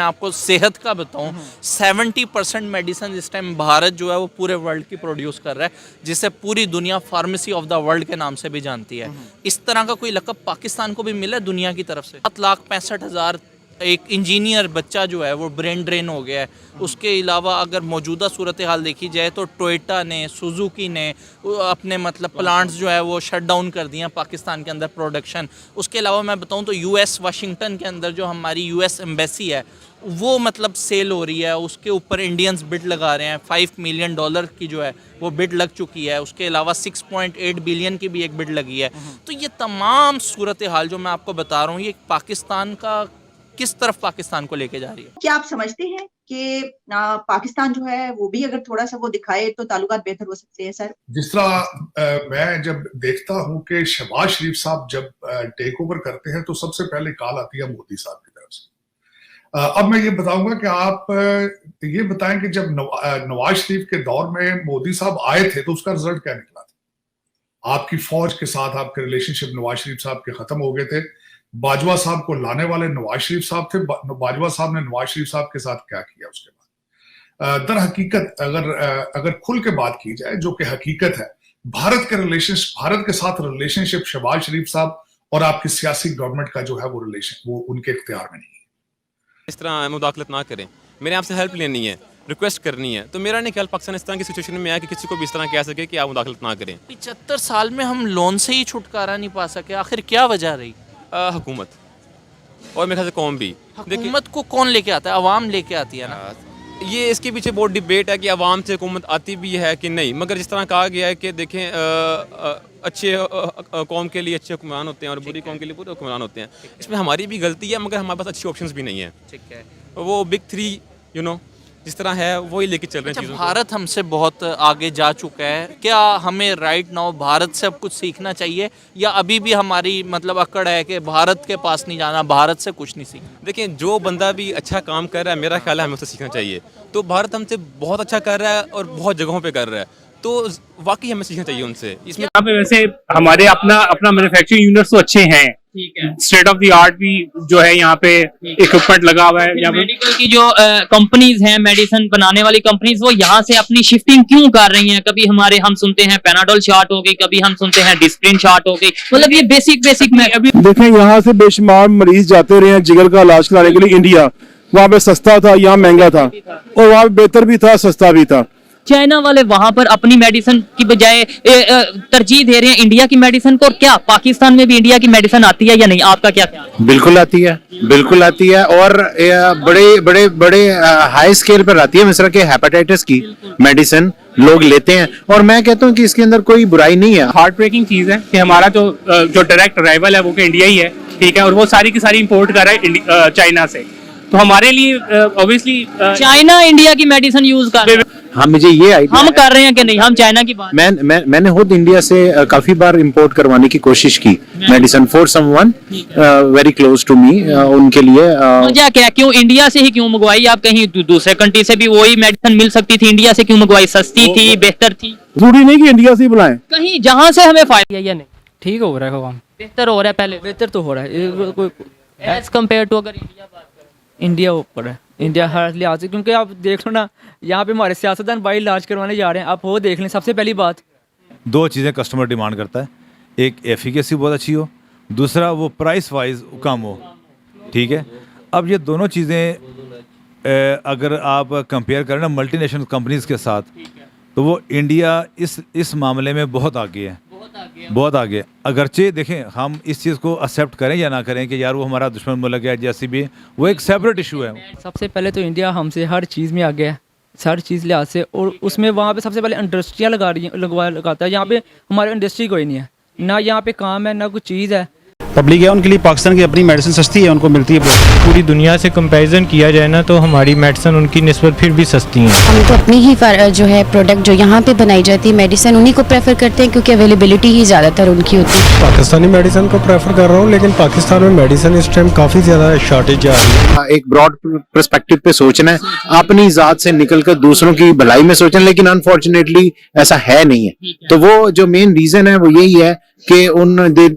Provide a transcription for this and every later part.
मैं आपको सेहत का बताऊं, 70% मेडिसिन इस टाइम भारत जो है वो पूरे वर्ल्ड की प्रोड्यूस कर रहा है, जिसे पूरी दुनिया फार्मेसी ऑफ द वर्ल्ड के नाम से भी जानती है। इस तरह का कोई लक़ब पाकिस्तान को भी मिला है दुनिया की तरफ से। 7,65,000 एक इंजीनियर बच्चा जो है वो ब्रेन ड्रेन हो गया है। उसके अलावा अगर मौजूदा सूरत हाल देखी जाए तो टोयोटा ने, सुजुकी ने अपने मतलब प्लांट्स जो है वो शट डाउन कर दिए पाकिस्तान के अंदर प्रोडक्शन। उसके अलावा मैं बताऊं तो यूएस वाशिंगटन के अंदर जो हमारी यूएस एम्बेसी है वो मतलब सेल हो रही है, उसके ऊपर इंडियंस बिड लगा रहे हैं। $5 मिलियन की जो है वो बिड लग चुकी है। उसके अलावा 6.8 बिलियन की भी एक बिड लगी है। तो ये तमाम सूरत हाल जो मैं आपको बता रहा हूँ ये पाकिस्तान का किस तरफ पाकिस्तान को लेके जा रही है। क्या आप समझते हैं कि पाकिस्तान जो है वो भी अगर थोड़ा सा वो दिखाए तो ताल्लुकात बेहतर हो सकते हैं? सर, जिस तरह मैं जब देखता हूं कि शहबाज शरीफ साहब जब टेक ओवर करते हैं तो सबसे पहले कॉल आती है मोदी साहब की तरफ से। अब मैं ये बताऊंगा कि आप ये बताएं कि जब नवाज शरीफ के दौर में मोदी साहब आए थे तो उसका रिजल्ट क्या निकला था? आपकी फौज के साथ आपके रिलेशनशिप नवाज शरीफ साहब के खत्म हो गए थे। बाजवा साहब को लाने वाले नवाज शरीफ साहब थे। बाजवा साहब ने नवाज शरीफ साहब के साथ क्या किया उसके बाद? दर हकीकत अगर खुल के बात की जाए जो कि हकीकत है, भारत के साथ रिलेशनशिप शहबाज शरीफ साहब और आपकी सियासी गवर्नमेंट का जो है वो रिलेशन वो उनके इख्तियार में नहीं है। इस तरह मुदाखलत ना करें, मैंने आपसे हेल्प लेनी है, रिक्वेस्ट करनी है, तो मेरा नहीं ख्याल पाकिस्तान इस तरह की सिचुएशन में आया कि किसी को भी इस तरह कह सके कि आप मुदाखलत ना करें। 75 साल में हम लोन से ही छुटकारा नहीं पा सके, आखिर क्या वजह रही? हुकूमत और मेरे ख्याल से कौम भी। हुकूमत को कौन लेके आता है? अवाम लेके आती है ना। ये इसके पीछे बहुत डिबेट है कि अवाम से हुकूमत आती भी है कि नहीं, मगर जिस तरह कहा गया है कि देखें अच्छे कौम के लिए अच्छे हुक्मरान होते हैं और बुरी कौम के लिए बुरे हुक्मरान होते हैं। इसमें हमारी भी गलती है मगर हमारे पास अच्छी ऑप्शंस भी नहीं है। ठीक है, वो बिग 3 जिस तरह है वही लेके चल रहे हैं चीज़ों को। भारत हमसे बहुत आगे जा चुका है, क्या हमें राइट नाउ भारत से अब कुछ सीखना चाहिए या अभी भी हमारी मतलब अकड़ है कि भारत के पास नहीं जाना, भारत से कुछ नहीं सीखना? देखिए, जो बंदा भी अच्छा काम कर रहा है मेरा ख्याल है हमें उससे सीखना चाहिए। तो भारत हमसे बहुत अच्छा कर रहा है और बहुत जगहों पे कर रहा है, तो वाकई हमें सीखना चाहिए उनसे। इसमें यहाँ पे वैसे हमारे अपना मैन्युफैक्चरिंग यूनिट्स तो अच्छे हैं, ठीक है, स्टेट ऑफ द आर्ट भी जो है यहाँ पे इक्विपमेंट लगा हुआ है। यहाँ पे मेडिकल की जो कंपनीज हैं, मेडिसिन बनाने वाली कंपनीज, वो यहाँ से अपनी शिफ्टिंग क्यों कर रही हैं? कभी हम सुनते हैं पैनाडोल शार्ट हो गई, कभी हम सुनते हैं डिस्प्रिन शार्ट हो गई। मतलब ये बेसिक में अभी देखें, यहाँ से बेशुमार मरीज जाते रहे हैं जिगर का इलाज कराने के लिए इंडिया। वहाँ पे सस्ता था, यहाँ महंगा था, और वहाँ पे बेहतर भी था, सस्ता भी था। चाइना वाले वहां पर अपनी मेडिसिन की बजाय तरजीह दे रहे हैं इंडिया की मेडिसिन को। और क्या पाकिस्तान में भी इंडिया की मेडिसिन आती है या नहीं? आपका क्या ख्याल है? बिल्कुल आती है, बिल्कुल आती है, और बड़े हाई स्केल पर आती है। मिस्र के हेपेटाइटिस की मेडिसिन लोग लेते हैं, और मैं कहता हूँ कि इसके अंदर कोई बुराई नहीं है। हार्ट ब्रेकिंग चीज है कि हमारा जो डायरेक्ट अराइवल है वो कि इंडिया ही है, ठीक है, और वो सारी की सारी इंपोर्ट कर रहा है चाइना से। तो हमारे लिए ऑब्वियसली चाइना इंडिया की मेडिसिन यूज कर रहे हैं। हाँ, मुझे ये हम कर रहे हैं कि नहीं? हम चाइना की बात मैंने खुद इंडिया से काफी बार इंपोर्ट करवाने की कोशिश की medicine for someone very close to me, उनके लिए। वजह क्या, क्यों इंडिया से ही क्यों मंगवाई? आप कहीं दूसरे कंट्री से भी वही मेडिसिन मिल सकती थी, इंडिया से क्यों मंगवाई? सस्ती थी, बेहतर थी। जरूरी नहीं कि इंडिया से ही बुलाएं, कहीं जहाँ से हमें फायदा या नहीं? ठीक हो रहा है काम, बेहतर हो रहा है, पहले बेहतर तो हो रहा है एज कम्पेयर टू अगर इंडिया बात करें। इंडिया ऊपर है, इंडिया हर लिहाज से, क्योंकि आप देख लो ना, यहाँ पे हमारे सियासतदान भाई इलाज करवाने जा रहे हैं। आप वो देख लें, सबसे पहली बात 2 चीज़ें कस्टमर डिमांड करता है, एक एफिकेसी बहुत अच्छी हो, दूसरा वो प्राइस वाइज कम हो। ठीक है, अब ये दोनों चीज़ें अगर आप कंपेयर करें ना मल्टीनेशनल कंपनीज के साथ, तो वो इंडिया इस मामले में बहुत आगे है, बहुत आगे। अगरचे देखें हम इस चीज़ को एक्सेप्ट करें या ना करें कि यार वो हमारा दुश्मन मुल्क है, जैसे भी वो एक सेपरेट इशू है। सबसे पहले तो इंडिया हमसे हर चीज़ में आगे है, हर चीज़ लिहाज से, और उसमें वहाँ पे सबसे पहले इंडस्ट्रियाँ लगाता है। यहाँ पे हमारी इंडस्ट्री कोई नहीं है, ना यहाँ पे काम है, ना कुछ चीज़ है। पब्लिक है उनके लिए पाकिस्तान की अपनी मेडिसिन सस्ती है, उनको मिलती है। पूरी दुनिया से कंपैरिजन किया जाए ना तो हमारी मेडिसिन उनकी निस्बत फिर भी सस्ती है। हमको अपनी ही जो है प्रोडक्ट जो यहाँ पे बनाई जाती है मेडिसिन, उन्हीं को प्रेफर करते हैं क्योंकि अवेलेबिलिटी ही ज़्यादातर उनकी होती है। पाकिस्तानी मेडिसिन को प्रेफर कर रहा हूँ, लेकिन पाकिस्तान में मेडिसिन इस टाइम काफ़ी ज़्यादा शॉर्टेज आ रही है। एक ब्रॉड पर्सपेक्टिव पे सोचना है, अपनी ज़ात से निकलकर दूसरों की भलाई में सोचना, लेकिन अनफॉर्चुनेटली ऐसा है नहीं है। तो वो जो मेन रीज़न है वो यही है कि उन they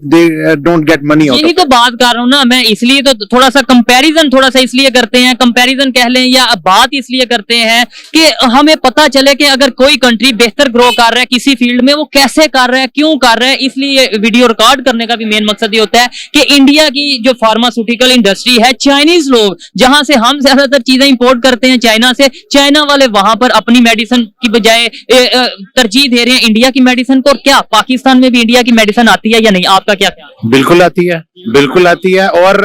don't get money out. यही तो बात कर रहा हूँ ना मैं, इसलिए तो थोड़ा सा कंपैरिजन थोड़ा सा इसलिए करते हैं, कंपैरिजन कह लें या बात इसलिए करते हैं कि हमें पता चले कि अगर कोई कंट्री बेहतर ग्रो कर रहा है किसी फील्ड में, वो कैसे कर रहा है, क्यों कर रहा है। इसलिए वीडियो रिकॉर्ड करने का भी मेन मकसद ये होता है कि इंडिया की जो फार्मास्यूटिकल इंडस्ट्री है, चाइनीज लोग जहां से हम ज्यादातर चीजें इंपोर्ट करते हैं चाइना से, चाइना वाले वहां पर अपनी मेडिसिन की बजाय तरजीह दे रहे हैं इंडिया की मेडिसिन को। और क्या पाकिस्तान में भी इंडिया की मेडिसिन आती है या नहीं? आपका क्या ख्याल है? बिल्कुल आती है, बिल्कुल आती है, और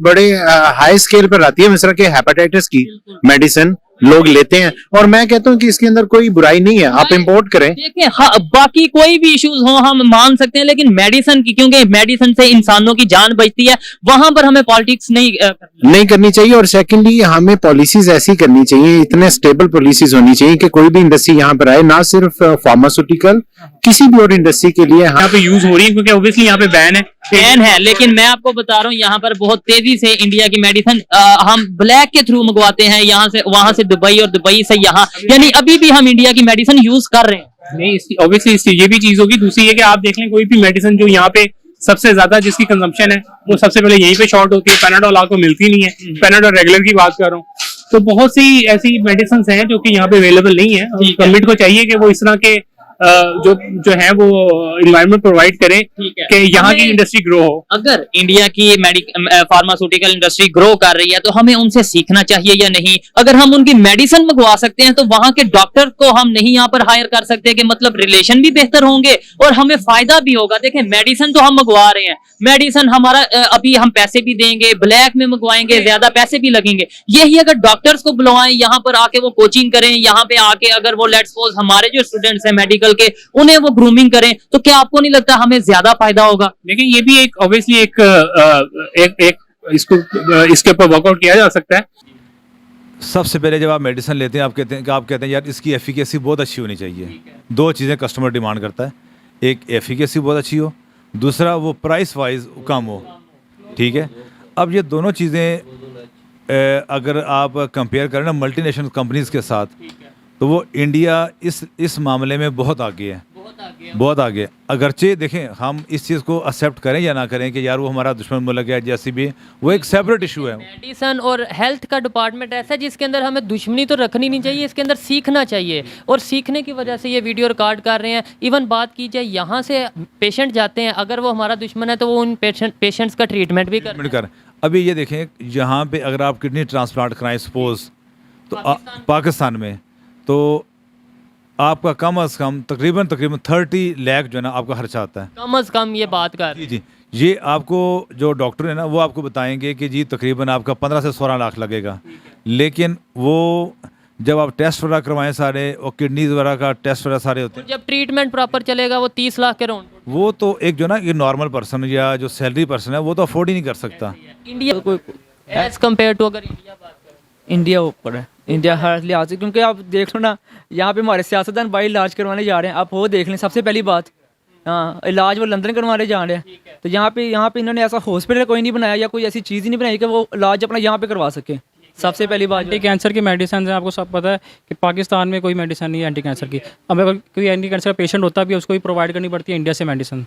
बड़े हाई स्केल पर आती है। मिस्र के हेपेटाइटिस की मेडिसिन लोग लेते हैं, और मैं कहता हूं कि इसके अंदर कोई बुराई नहीं है, आप इंपोर्ट करें। देखिए बाकी कोई भी इश्यूज हो हम मान सकते हैं, लेकिन मेडिसिन की, क्योंकि मेडिसिन से इंसानों की जान बचती है, वहां पर हमें पॉलिटिक्स नहीं करनी चाहिए। और सेकेंडली हमें पॉलिसीज ऐसी करनी चाहिए, इतने स्टेबल पॉलिसीज होनी चाहिए कि कोई भी इंडस्ट्री यहाँ पर आए, ना सिर्फ फार्मास्यूटिकल, किसी भी और इंडस्ट्री के लिए यहाँ पे यूज हो रही है, क्योंकि ऑब्वियसली यहाँ पे बैन है। लेकिन मैं आपको बता रहा हूँ यहाँ पर बहुत तेजी से इंडिया की मेडिसिन हम ब्लैक के थ्रू मंगवाते हैं, यहाँ से वहां से दुबई और दुबई से यहाँ, यानी अभी भी हम इंडिया की मेडिसिन यूज कर रहे हैं। नहीं, ऑब्वियसली ये भी चीज होगी। दूसरी है कि आप देख लें कोई भी मेडिसिन जो यहाँ पे सबसे ज्यादा जिसकी कंजम्पशन है वो सबसे पहले यहीं पे शॉर्ट होती है। पैनाडोल आपको मिलती नहीं है, पैनाडोल रेगुलर की बात कर रहा हूँ। तो बहुत सी ऐसी मेडिसिन हैं जो कि यहाँ पे अवेलेबल नहीं है। गवर्नमेंट को चाहिए कि वो इस तरह के जो है वो इन्वायरमेंट प्रोवाइड करे कि यहाँ की इंडस्ट्री ग्रो हो। अगर इंडिया की फार्मास्यूटिकल इंडस्ट्री ग्रो कर रही है तो हमें उनसे सीखना चाहिए या नहीं? अगर हम उनकी मेडिसिन मंगवा सकते हैं तो वहां के डॉक्टर को हम नहीं यहाँ पर हायर कर सकते? कि मतलब रिलेशन भी बेहतर होंगे और हमें फायदा भी होगा। देखें मेडिसिन तो हम मंगवा रहे हैं, मेडिसिन हमारा अभी हम पैसे भी देंगे, ब्लैक में मंगवाएंगे, ज्यादा पैसे भी लगेंगे। यही अगर डॉक्टर्स को बुलवाएं यहाँ पर आके वो कोचिंग करें, यहाँ पे आके अगर वो लेट्स सपोज हमारे जो स्टूडेंट्स हैं मेडिकल के, उन्हें वो ग्रूमिंग करें, तो क्या आपको नहीं लगता हमें ज्यादा फायदा होगा? लेकिन ये भी एक ऑब्वियसली एक इसके ऊपर वर्कआउट किया जा सकता है। सबसे पहले जब आप मेडिसिन लेते हैं आप कहते हैं यार इसकी एफिकेसी बहुत अच्छी होनी चाहिए। दो चीज़ें कस्टमर डिमांड करता है, एक एफिकेसी बहुत अच्छी हो, दूसरा वो प्राइस वाइज कम हो। ठीक है, अब ये दोनों चीज़ें अगर आप कंपेयर करें ना मल्टीनेशनल कंपनीज के साथ, तो वो इंडिया इस मामले में बहुत आगे है, बहुत आगे। अगरचे देखें हम इस चीज़ को एक्सेप्ट करें या ना करें कि यार वो हमारा दुश्मन मुल्क है, जैसे भी वो एक सेपरेट इशू है। मेडिसन और हेल्थ का डिपार्टमेंट ऐसा है जिसके अंदर हमें दुश्मनी तो रखनी नहीं चाहिए, इसके अंदर सीखना चाहिए, और सीखने की वजह से ये वीडियो रिकॉर्ड कर रहे हैं। इवन बात की जाए यहाँ से पेशेंट जाते हैं, अगर वो हमारा दुश्मन है तो वो उन पेशेंट्स का ट्रीटमेंट भी कर। अभी ये देखें यहाँ पे अगर आप किडनी ट्रांसप्लांट कराएं सपोज तो पाकिस्तान में, तो आपका कम अज़ कम तकरीबन 30 लाख जो है ना आपका खर्चा आता है, कम अज़ कम। ये बात कर जी। ये आपको जो डॉक्टर है ना वो आपको बताएंगे कि जी तकरीबन आपका 15 से 16 लाख लगेगा, लेकिन वो जब आप टेस्ट वगैरह करवाएं सारे, और किडनीज वगैरह का टेस्ट वगैरह सारे होते हैं, जब ट्रीटमेंट प्रॉपर चलेगा वो 30 लाख के राउंड। वो तो एक जो ना ये नॉर्मल पर्सन या जो सैलरी पर्सन है वो तो अफोर्ड ही नहीं कर सकता। इंडिया एज कम्पेयर टू, अगर इंडिया ऊपर है, इंडिया हर लिहाज से, क्योंकि आप देख लो ना यहाँ पे हमारे सियासतदान भाई इलाज करवाने जा रहे हैं, आप वो देख लें। सबसे पहली बात, हाँ, इलाज वो लंदन करवाने जा रहे हैं, तो यहाँ पे इन्होंने ऐसा हॉस्पिटल कोई नहीं बनाया या कोई ऐसी चीज़ ही नहीं बनाई कि वो इलाज अपना यहाँ पे करवा सके। सबसे पहली बात, एंटी कैंसर की मेडिसिन है, आपको सब पता है कि पाकिस्तान में कोई मेडिसिन नहीं है एंटी कैंसर की। अब अगर कोई एंटी कैंसर का पेशेंट होता भी है उसको भी प्रोवाइड करनी पड़ती है इंडिया से मेडिसिन।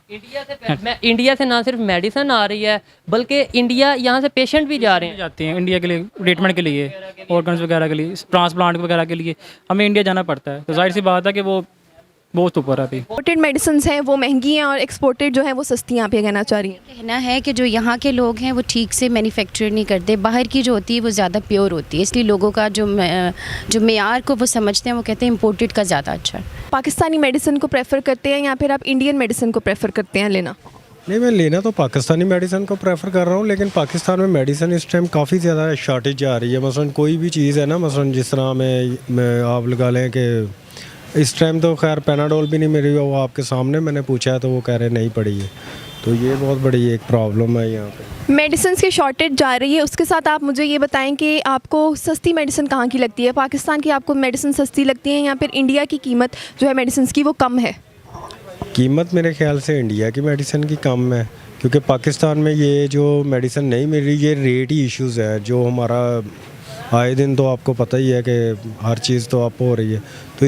इंडिया से ना सिर्फ मेडिसिन आ रही है बल्कि इंडिया यहाँ से पेशेंट भी जा रहे हैं, जाते हैं इंडिया के लिए ट्रीटमेंट के लिए, ऑर्गन्स वगैरह के लिए, ट्रांसप्लांट वगैरह के लिए हमें इंडिया जाना पड़ता है। तो जाहिर सी बात है कि वो बहुत ऊपर है। अभी इंपोर्टेड मेडिसिन हैं वो महंगी हैं और एक्सपोर्टेड जो है वो सस्ती हैं, आप ये कहना चाह रही हैं? कहना है कि जो यहाँ के लोग हैं वो ठीक से मैन्युफैक्चर नहीं करते, बाहर की जो होती है वो ज़्यादा प्योर होती है, इसलिए लोगों का जो मेयार को वो समझते हैं, वो कहते हैं इम्पोर्टेड का ज़्यादा अच्छा है। पाकिस्तानी मेडिसिन को प्रेफर करते हैं या फिर आप इंडियन मेडिसिन को प्रेफर करते हैं लेना? नहीं, मैं लेना तो पाकिस्तानी मेडिसिन को प्रेफर कर रहा हूँ, लेकिन पाकिस्तान में मेडिसिन इस टाइम काफ़ी ज़्यादा शॉर्टेज आ रही है। मसलन कोई भी चीज़ है ना, मसलन जिस तरह में आप लगा लें कि इस टाइम तो खैर पैनाडोल भी नहीं मिल रही है, वो आपके सामने मैंने पूछा है तो वो कह रहे नहीं पड़ी है, तो ये बहुत बड़ी एक प्रॉब्लम है यहाँ पे। मेडिसिन की शॉर्टेज जा रही है, उसके साथ आप मुझे ये बताएं कि आपको सस्ती मेडिसिन कहाँ की लगती है? पाकिस्तान की आपको मेडिसिन सस्ती लगती है या फिर इंडिया की कीमत जो है मेडिसिन की वो कम है? कीमत मेरे ख्याल से इंडिया की मेडिसिन की कम है, क्योंकि पाकिस्तान में ये जो मेडिसिन नहीं मिल रही, ये रेट ही इश्यूज़ है जो हमारा आए दिन तो आपको पता ही है कि हर चीज़ तो आप हो रही है। तो